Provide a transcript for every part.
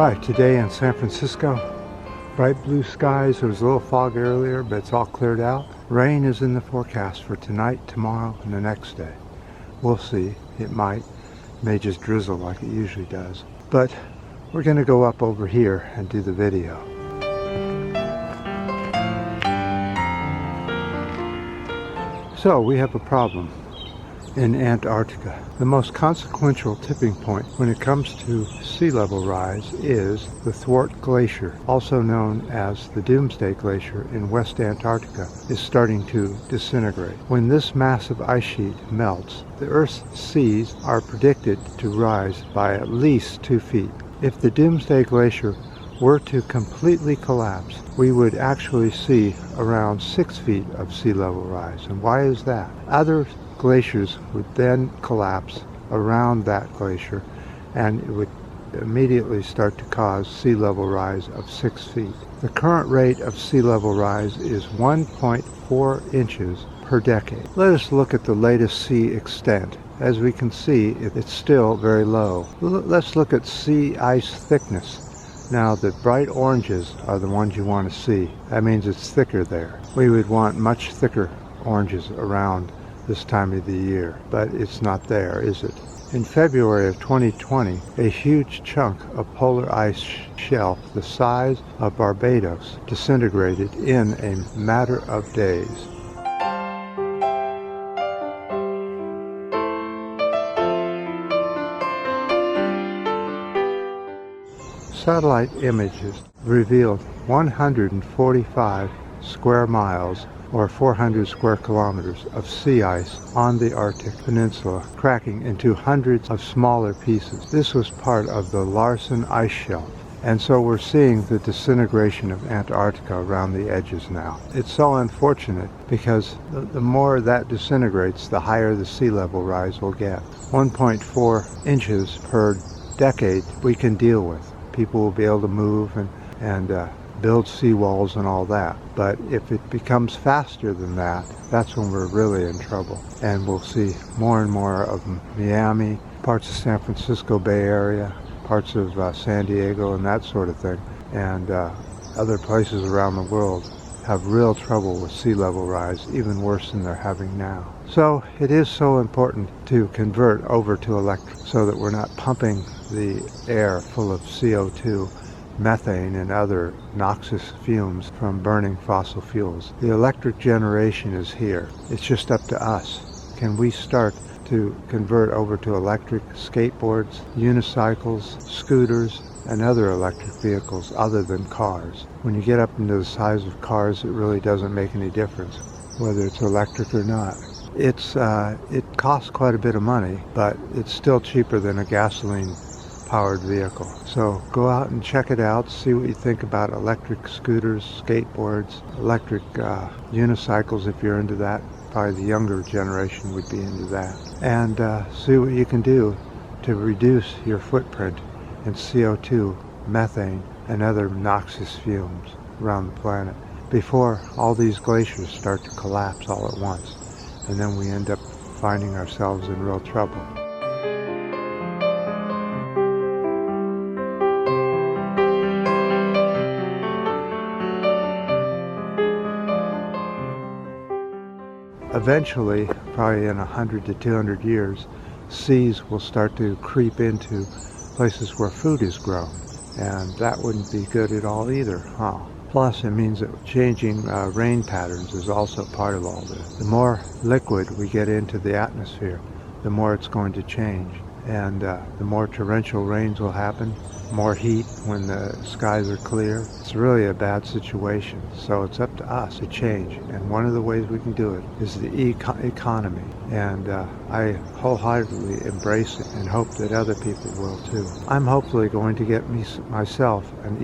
Alright, today in San Francisco, bright blue skies. There was a little fog earlier, but it's all cleared out. Rain is in the forecast for tonight, tomorrow, and the next day. We'll see. It may just drizzle like it usually does. But we're going to go up over here and do the video. So we have a problem in Antarctica. The most consequential tipping point when it comes to sea level rise is the Thwart Glacier, also known as the Doomsday Glacier in West Antarctica, is starting to disintegrate. When this massive ice sheet melts, the Earth's seas are predicted to rise by at least 2 feet. If the Doomsday Glacier were to completely collapse, we would actually see around 6 feet of sea level rise. And why is that? Other glaciers would then collapse around that glacier, and it would immediately start to cause sea level rise of 6 feet. The current rate of sea level rise is 1.4 inches per decade. Let us look at the latest sea extent. As we can see, it's still very low. Let's look at sea ice thickness. Now, the bright oranges are the ones you want to see. That means it's thicker there. We would want much thicker oranges around this time of the year, but it's not there, is it? In February of 2020, a huge chunk of polar ice shelf the size of Barbados disintegrated in a matter of days. Satellite images revealed 145 square miles or 400 square kilometers of sea ice on the Arctic Peninsula, cracking into hundreds of smaller pieces. This was part of the Larsen ice shelf, and so we're seeing the disintegration of Antarctica around the edges now. It's so unfortunate because the more that disintegrates, the higher the sea level rise will get. 1.4 inches per decade we can deal with. People will be able to move and build seawalls and all that. But if it becomes faster than that, that's when we're really in trouble. And we'll see more and more of Miami, parts of San Francisco Bay Area, parts of San Diego and that sort of thing, and other places around the world have real trouble with sea level rise, even worse than they're having now. So it is so important to convert over to electric so that we're not pumping the air full of CO2, methane, and other noxious fumes from burning fossil fuels. The electric generation is here. It's just up to us. Can we start to convert over to electric skateboards, unicycles, scooters, and other electric vehicles other than cars? When you get up into the size of cars, it really doesn't make any difference whether it's electric or not. It costs quite a bit of money, but it's still cheaper than a gasoline powered vehicle. So go out and check it out, see what you think about electric scooters, skateboards, electric unicycles if you're into that. Probably the younger generation would be into that. And see what you can do to reduce your footprint in CO2, methane, and other noxious fumes around the planet before all these glaciers start to collapse all at once. And then we end up finding ourselves in real trouble. Eventually, probably in 100 to 200 years, seas will start to creep into places where food is grown. And that wouldn't be good at all either, huh? Plus, it means that changing rain patterns is also part of all this. The more liquid we get into the atmosphere, the more it's going to change. And the more torrential rains will happen, more heat when the skies are clear. It's really a bad situation. So it's up to us to change. And one of the ways we can do it is the economy. And I wholeheartedly embrace it and hope that other people will too. I'm hopefully going to get myself an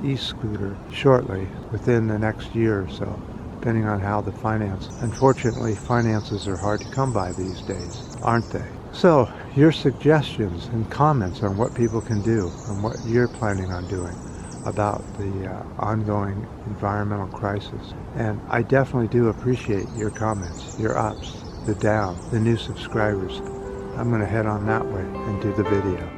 e-scooter shortly, within the next year or so, depending on how the finance. Unfortunately, finances are hard to come by these days, aren't they? So, your suggestions and comments on what people can do and what you're planning on doing about the ongoing environmental crisis. And I definitely do appreciate your comments, your ups, the downs, the new subscribers. I'm going to head on that way and do the video.